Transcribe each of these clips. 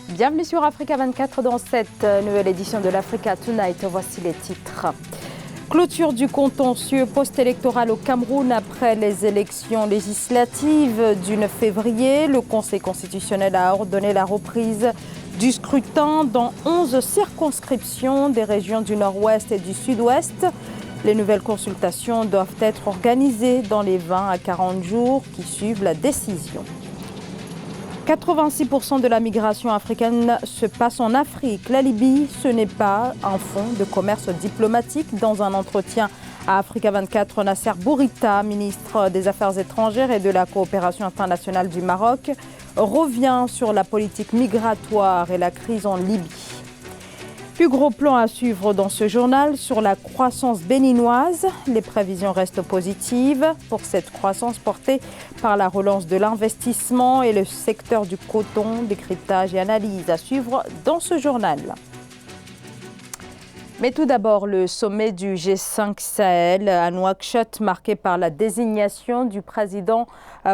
Bienvenue sur Africa 24 dans cette nouvelle édition de l'Africa Tonight. Voici les titres. Clôture du contentieux post-électoral au Cameroun après les élections législatives du 9 février. Le Conseil constitutionnel a ordonné la reprise du scrutin dans 11 circonscriptions des régions du Nord-Ouest et du Sud-Ouest. Les nouvelles consultations doivent être organisées dans les 20 à 40 jours qui suivent la décision. 86% de la migration africaine se passe en Afrique. La Libye, ce n'est pas un fonds de commerce diplomatique. Dans un entretien à Africa 24, Nasser Bourita, ministre des Affaires étrangères et de la coopération internationale du Maroc, revient sur la politique migratoire et la crise en Libye. Plus gros plan à suivre dans ce journal sur la croissance béninoise. Les prévisions restent positives pour cette croissance portée par la relance de l'investissement et le secteur du coton, décryptage et analyse à suivre dans ce journal. Mais tout d'abord, le sommet du G5 Sahel à Nouakchott, marqué par la désignation du président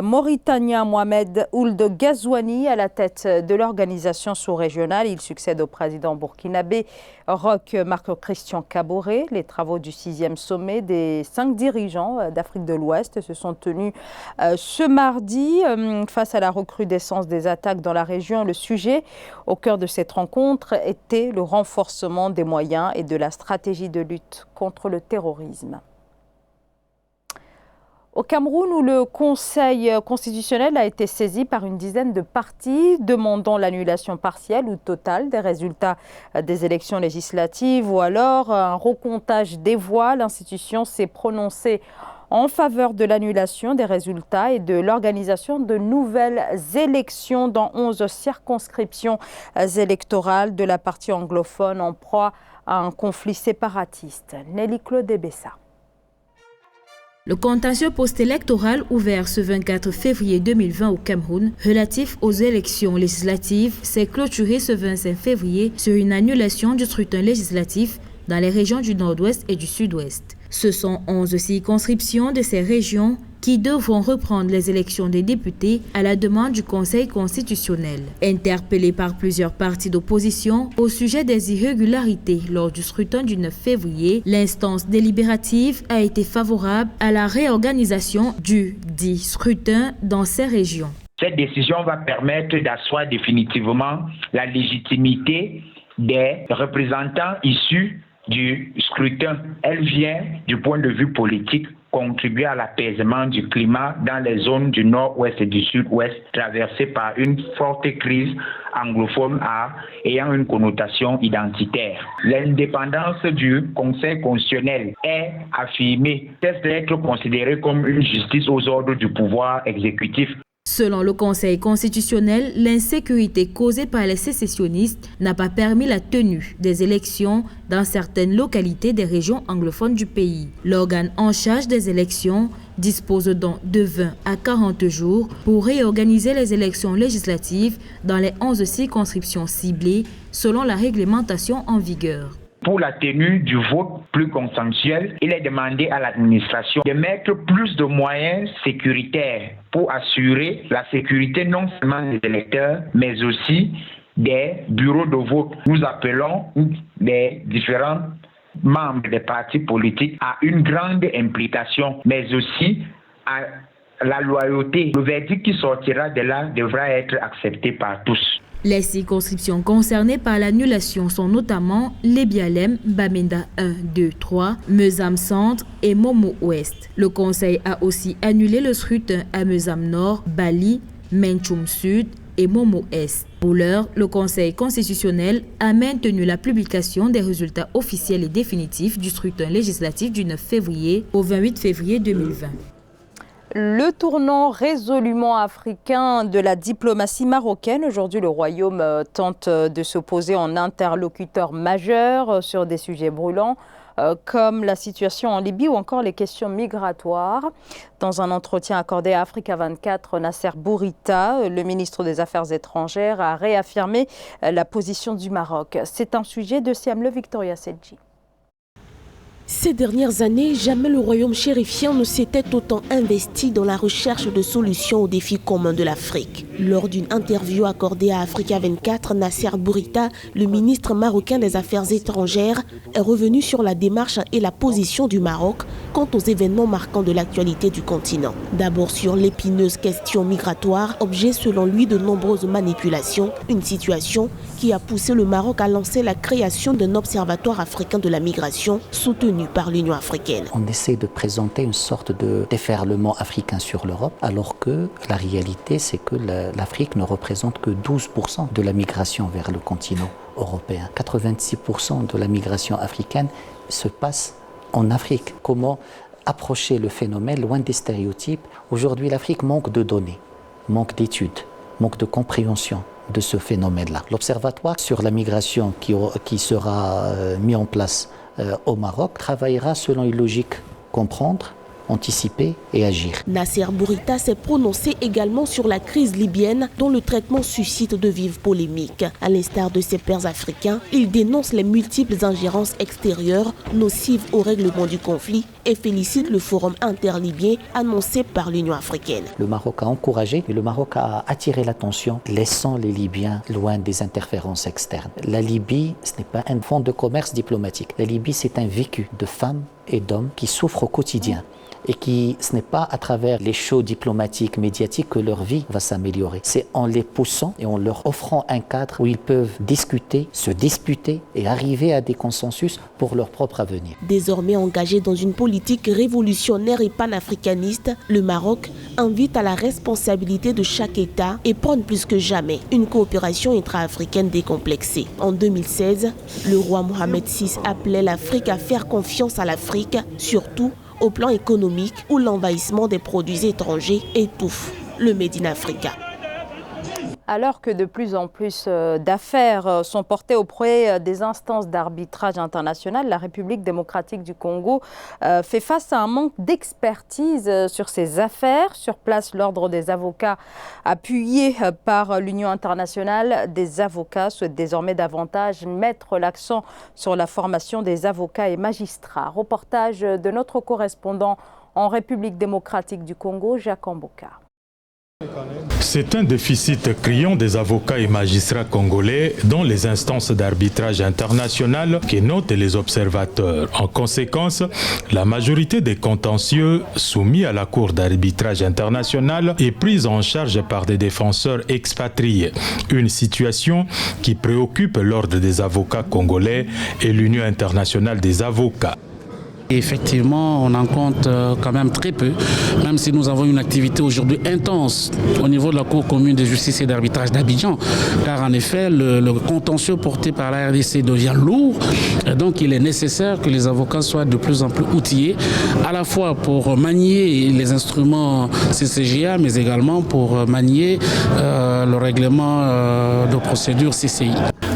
mauritanien Mohamed Ould Ghazouani à la tête de l'organisation sous-régionale. Il succède au président burkinabé Roch Marc-Christian Kaboré. Les travaux du 6e sommet des 5 dirigeants d'Afrique de l'Ouest se sont tenus ce mardi. Face à la recrudescence des attaques dans la région, le sujet au cœur de cette rencontre était le renforcement des moyens et de la stratégie de lutte contre le terrorisme. Au Cameroun, où le Conseil constitutionnel a été saisi par une dizaine de partis demandant l'annulation partielle ou totale des résultats des élections législatives ou alors un recomptage des voix, l'institution s'est prononcée en faveur de l'annulation des résultats et de l'organisation de nouvelles élections dans 11 circonscriptions électorales de la partie anglophone en proie à un conflit séparatiste. Nelly Claude Bessa. Le contentieux post-électoral ouvert ce 24 février 2020 au Cameroun, relatif aux élections législatives, s'est clôturé ce 25 février sur une annulation du scrutin législatif dans les régions du Nord-Ouest et du Sud-Ouest. Ce sont 11 circonscriptions de ces régions qui devront reprendre les élections des députés à la demande du Conseil constitutionnel. Interpellé par plusieurs partis d'opposition au sujet des irrégularités lors du scrutin du 9 février, l'instance délibérative a été favorable à la réorganisation du dit scrutin dans ces régions. Cette décision va permettre d'asseoir définitivement la légitimité des représentants issus du scrutin. Elle vient, du point de vue politique, contribuer à l'apaisement du climat dans les zones du nord-ouest et du sud-ouest traversées par une forte crise anglophone ayant une connotation identitaire. L'indépendance du Conseil constitutionnel est affirmée, cesse d'être considérée comme une justice aux ordres du pouvoir exécutif. Selon le Conseil constitutionnel, l'insécurité causée par les sécessionnistes n'a pas permis la tenue des élections dans certaines localités des régions anglophones du pays. L'organe en charge des élections dispose donc de 20 à 40 jours pour réorganiser les élections législatives dans les 11 circonscriptions ciblées selon la réglementation en vigueur. Pour la tenue du vote plus consensuel, il est demandé à l'administration de mettre plus de moyens sécuritaires pour assurer la sécurité non seulement des électeurs, mais aussi des bureaux de vote. Nous appelons les différents membres des partis politiques à une grande implication, mais aussi à la loyauté. Le verdict qui sortira de là devra être accepté par tous. Les circonscriptions concernées par l'annulation sont notamment Lébialem, Bamenda 1, 2, 3, Meuzam Centre et Momo Ouest. Le Conseil a aussi annulé le scrutin à Meuzam Nord, Bali, Menchoum Sud et Momo Est. Pour l'heure, le Conseil constitutionnel a maintenu la publication des résultats officiels et définitifs du scrutin législatif du 9 février au 28 février 2020. Le tournant résolument africain de la diplomatie marocaine. Aujourd'hui, le Royaume tente de s'opposer en interlocuteur majeur sur des sujets brûlants comme la situation en Libye ou encore les questions migratoires. Dans un entretien accordé à Africa 24, Nasser Bourita, le ministre des Affaires étrangères, a réaffirmé la position du Maroc. C'est un sujet de Siamle Victoria Sedji. Ces dernières années, jamais le royaume chérifien ne s'était autant investi dans la recherche de solutions aux défis communs de l'Afrique. Lors d'une interview accordée à Africa 24, Nasser Bourita, le ministre marocain des Affaires étrangères, est revenu sur la démarche et la position du Maroc quant aux événements marquants de l'actualité du continent. D'abord sur l'épineuse question migratoire, objet selon lui de nombreuses manipulations, une situation qui a poussé le Maroc à lancer la création d'un observatoire africain de la migration soutenu par l'Union africaine. On essaie de présenter une sorte de déferlement africain sur l'Europe, alors que la réalité, c'est que l'Afrique ne représente que 12% de la migration vers le continent européen. 86% de la migration africaine se passe en Afrique. Comment approcher le phénomène loin des stéréotypes? Aujourd'hui, l'Afrique manque de données, manque d'études, manque de compréhension de ce phénomène-là. L'observatoire sur la migration qui sera mis en place au Maroc travaillera selon une logique comprendre, anticiper et agir. Nasser Bourita s'est prononcé également sur la crise libyenne dont le traitement suscite de vives polémiques. À l'instar de ses pairs africains, il dénonce les multiples ingérences extérieures nocives au règlement du conflit et félicite le forum interlibyen annoncé par l'Union africaine. Le Maroc a encouragé et le Maroc a attiré l'attention, laissant les Libyens loin des interférences externes. La Libye, ce n'est pas un fonds de commerce diplomatique. La Libye, c'est un vécu de femmes et d'hommes qui souffrent au quotidien. Et ce n'est pas à travers les shows diplomatiques, médiatiques que leur vie va s'améliorer. C'est en les poussant et en leur offrant un cadre où ils peuvent discuter, se disputer et arriver à des consensus pour leur propre avenir. Désormais engagé dans une politique révolutionnaire et panafricaniste, le Maroc invite à la responsabilité de chaque État et prône plus que jamais une coopération intra-africaine décomplexée. En 2016, le roi Mohamed VI appelait l'Afrique à faire confiance à l'Afrique, surtout au plan économique où l'envahissement des produits étrangers étouffe le Made in Africa. Alors que de plus en plus d'affaires sont portées auprès des instances d'arbitrage international, la République démocratique du Congo fait face à un manque d'expertise sur ces affaires. Sur place, l'ordre des avocats appuyé par l'Union internationale des avocats souhaite désormais davantage mettre l'accent sur la formation des avocats et magistrats. Reportage de notre correspondant en République démocratique du Congo, Jacques Amboka. C'est un déficit criant des avocats et magistrats congolais dans les instances d'arbitrage international que notent les observateurs. En conséquence, la majorité des contentieux soumis à la Cour d'arbitrage international est prise en charge par des défenseurs expatriés. Une situation qui préoccupe l'ordre des avocats congolais et l'Union internationale des avocats. Effectivement, on en compte quand même très peu, même si nous avons une activité aujourd'hui intense au niveau de la Cour commune de justice et d'arbitrage d'Abidjan, car en effet, le contentieux porté par la RDC devient lourd, et donc il est nécessaire que les avocats soient de plus en plus outillés, à la fois pour manier les instruments CCJA, mais également pour manier le règlement de procédure CCI.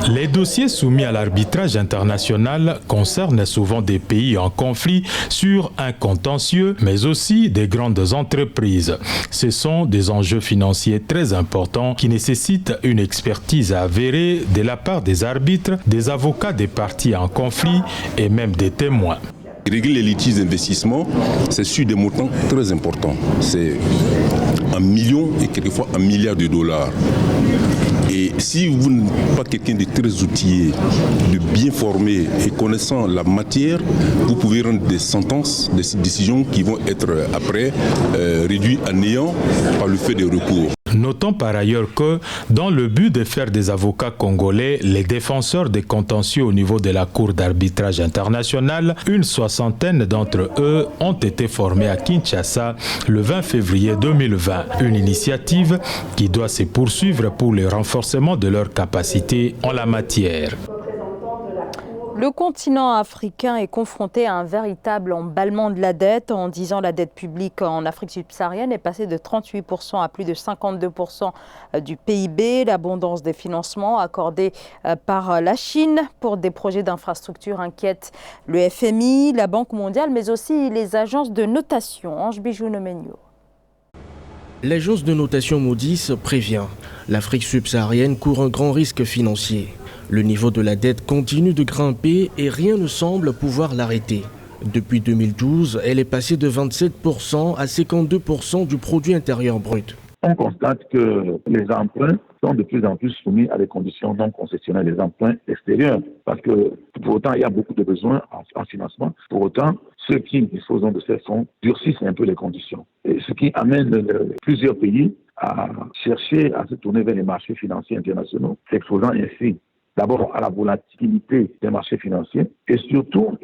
Les dossiers soumis à l'arbitrage international concernent souvent des pays en conflit sur un contentieux, mais aussi des grandes entreprises. Ce sont des enjeux financiers très importants qui nécessitent une expertise avérée de la part des arbitres, des avocats des parties en conflit et même des témoins. Régler les litiges d'investissement, c'est sur des montants très importants. C'est 1 million et quelquefois 1 milliard de dollars. Et si vous n'êtes pas quelqu'un de très outillé, de bien formé et connaissant la matière, vous pouvez rendre des sentences, des décisions qui vont être après réduites à néant par le fait des recours. Notons par ailleurs que, dans le but de faire des avocats congolais les défenseurs des contentieux au niveau de la Cour d'arbitrage international, une soixantaine d'entre eux ont été formés à Kinshasa le 20 février 2020. Une initiative qui doit se poursuivre pour le renforcement de leurs capacités en la matière. Le continent africain est confronté à un véritable emballement de la dette. En 10 ans, la dette publique en Afrique subsaharienne est passée de 38% à plus de 52% du PIB. L'abondance des financements accordés par la Chine pour des projets d'infrastructure inquiète le FMI, la Banque mondiale, mais aussi les agences de notation. Ange Bijou-Nomenio. L'agence de notation Moody's prévient. L'Afrique subsaharienne court un grand risque financier. Le niveau de la dette continue de grimper et rien ne semble pouvoir l'arrêter. Depuis 2012, elle est passée de 27% à 52% du produit intérieur brut. On constate que les emprunts sont de plus en plus soumis à des conditions non concessionnelles, les emprunts extérieurs. Parce que pour autant, il y a beaucoup de besoins en financement. Pour autant, ceux qui disposent de ces fonds durcissent un peu les conditions. Et ce qui amène plusieurs pays à chercher à se tourner vers les marchés financiers internationaux, s'exposant ainsi d'abord à la volatilité des marchés financiers et surtout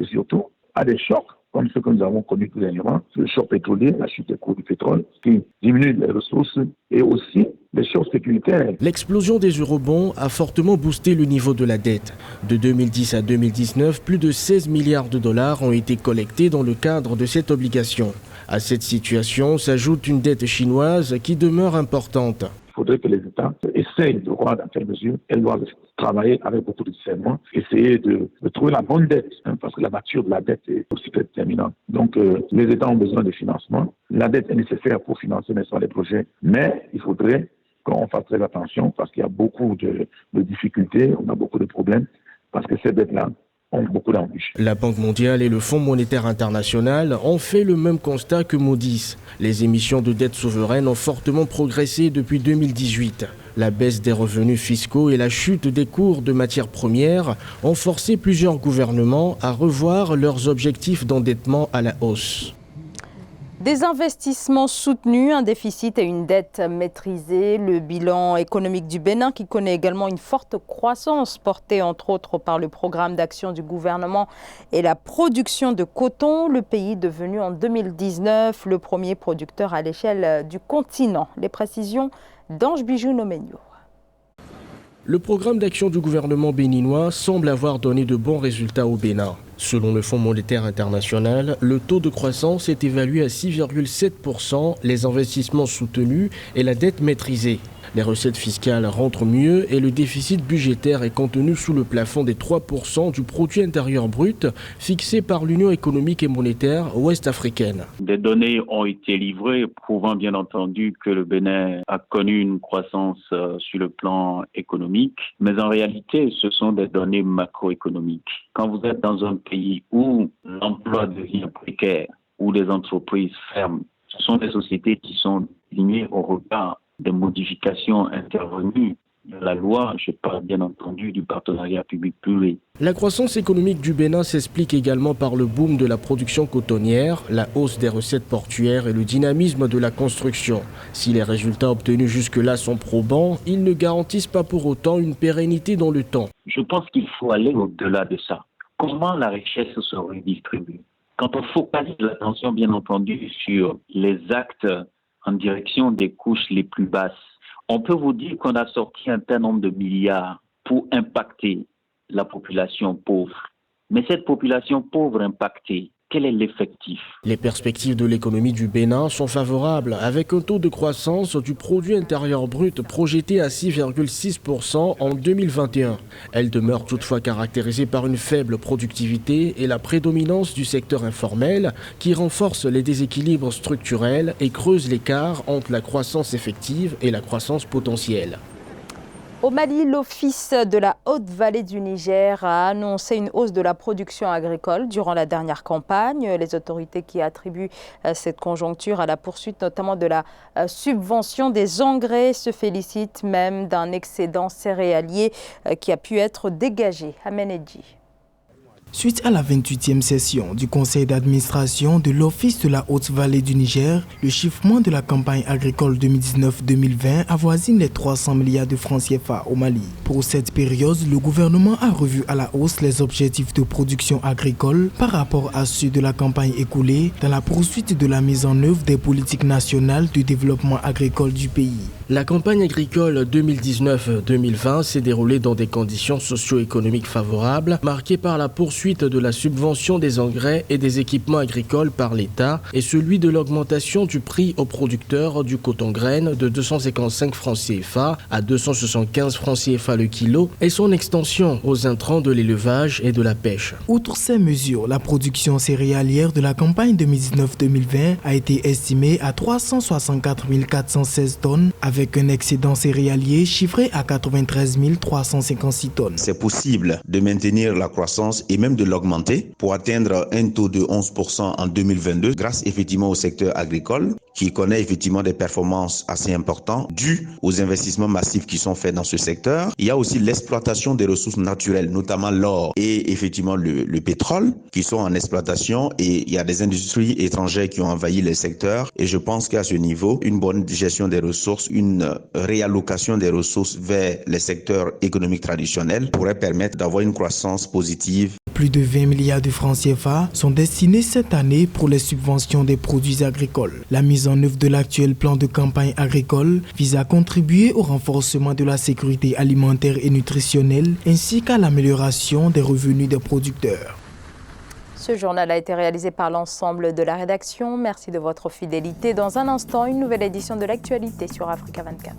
à des chocs comme ceux que nous avons connus tout dernièrement, le choc pétrolier, la chute des cours du pétrole, qui diminue les ressources et aussi les chocs sécuritaires. L'explosion des eurobonds a fortement boosté le niveau de la dette. De 2010 à 2019, plus de 16 milliards de dollars ont été collectés dans le cadre de cette obligation. À cette situation s'ajoute une dette chinoise qui demeure importante. Il faudrait que les États essayent de voir dans quelle mesure elles doivent travailler avec beaucoup de discernement, essayer de trouver la bonne dette, parce que la nature de la dette est aussi déterminante. Donc, les États ont besoin de financement. La dette est nécessaire pour financer les projets, mais il faudrait qu'on fasse très attention parce qu'il y a beaucoup de difficultés, on a beaucoup de problèmes, parce que ces dettes-là ont beaucoup d'embûches. La Banque mondiale et le Fonds monétaire international ont fait le même constat que Moody's. Les émissions de dette souveraine ont fortement progressé depuis 2018. La baisse des revenus fiscaux et la chute des cours de matières premières ont forcé plusieurs gouvernements à revoir leurs objectifs d'endettement à la hausse. Des investissements soutenus, un déficit et une dette maîtrisée. Le bilan économique du Bénin qui connaît également une forte croissance portée entre autres par le programme d'action du gouvernement et la production de coton. Le pays devenu en 2019 le premier producteur à l'échelle du continent. Les précisions d'Ange Bijou Nomenio. Le programme d'action du gouvernement béninois semble avoir donné de bons résultats au Bénin. Selon le Fonds monétaire international, le taux de croissance est évalué à 6,7%, les investissements soutenus et la dette maîtrisée. Les recettes fiscales rentrent mieux et le déficit budgétaire est contenu sous le plafond des 3% du produit intérieur brut fixé par l'Union économique et monétaire ouest-africaine. Des données ont été livrées prouvant bien entendu que le Bénin a connu une croissance sur le plan économique, mais en réalité ce sont des données macroéconomiques. Quand vous êtes dans un pays où l'emploi devient précaire, où les entreprises ferment, ce sont des sociétés qui sont désignées au regard des modifications intervenues dans la loi. Je parle bien entendu du partenariat public-privé. La croissance économique du Bénin s'explique également par le boom de la production cotonnière, la hausse des recettes portuaires et le dynamisme de la construction. Si les résultats obtenus jusque-là sont probants, ils ne garantissent pas pour autant une pérennité dans le temps. Je pense qu'il faut aller au-delà de ça. Comment la richesse se redistribue? Quand on focalise l'attention bien entendu sur les actes en direction des couches les plus basses, on peut vous dire qu'on a sorti un certain nombre de milliards pour impacter la population pauvre. Mais cette population pauvre impactée, quel est l'effectif? Les perspectives de l'économie du Bénin sont favorables, avec un taux de croissance du produit intérieur brut projeté à 6,6% en 2021. Elle demeure toutefois caractérisée par une faible productivité et la prédominance du secteur informel qui renforce les déséquilibres structurels et creuse l'écart entre la croissance effective et la croissance potentielle. Au Mali, l'Office de la Haute-Vallée du Niger a annoncé une hausse de la production agricole durant la dernière campagne. Les autorités qui attribuent cette conjoncture à la poursuite notamment de la subvention des engrais se félicitent même d'un excédent céréalier qui a pu être dégagé. Amenedji. Suite à la 28e session du conseil d'administration de l'Office de la Haute-Vallée du Niger, le chiffrement de la campagne agricole 2019-2020 avoisine les 300 milliards de francs CFA au Mali. Pour cette période, le gouvernement a revu à la hausse les objectifs de production agricole par rapport à ceux de la campagne écoulée dans la poursuite de la mise en œuvre des politiques nationales de développement agricole du pays. La campagne agricole 2019-2020 s'est déroulée dans des conditions socio-économiques favorables, marquées par la poursuite de la subvention des engrais et des équipements agricoles par l'État et celui de l'augmentation du prix aux producteurs du coton-graine de 255 francs CFA à 275 francs CFA le kilo et son extension aux intrants de l'élevage et de la pêche. Outre ces mesures, la production céréalière de la campagne 2019-2020 a été estimée à 364 416 tonnes avec avec un excédent céréalier chiffré à 93 356 tonnes. C'est possible de maintenir la croissance et même de l'augmenter pour atteindre un taux de 11% en 2022 grâce effectivement au secteur agricole qui connaît effectivement des performances assez importantes dues aux investissements massifs qui sont faits dans ce secteur. Il y a aussi l'exploitation des ressources naturelles, notamment l'or et effectivement le pétrole qui sont en exploitation, et il y a des industries étrangères qui ont envahi les secteurs, et je pense qu'à ce niveau, une bonne gestion des ressources, une réallocation des ressources vers les secteurs économiques traditionnels pourrait permettre d'avoir une croissance positive. Plus de 20 milliards de francs CFA sont destinés cette année pour les subventions des produits agricoles. La mise en œuvre de l'actuel plan de campagne agricole vise à contribuer au renforcement de la sécurité alimentaire et nutritionnelle ainsi qu'à l'amélioration des revenus des producteurs. Ce journal a été réalisé par l'ensemble de la rédaction. Merci de votre fidélité. Dans un instant, une nouvelle édition de l'actualité sur Africa 24.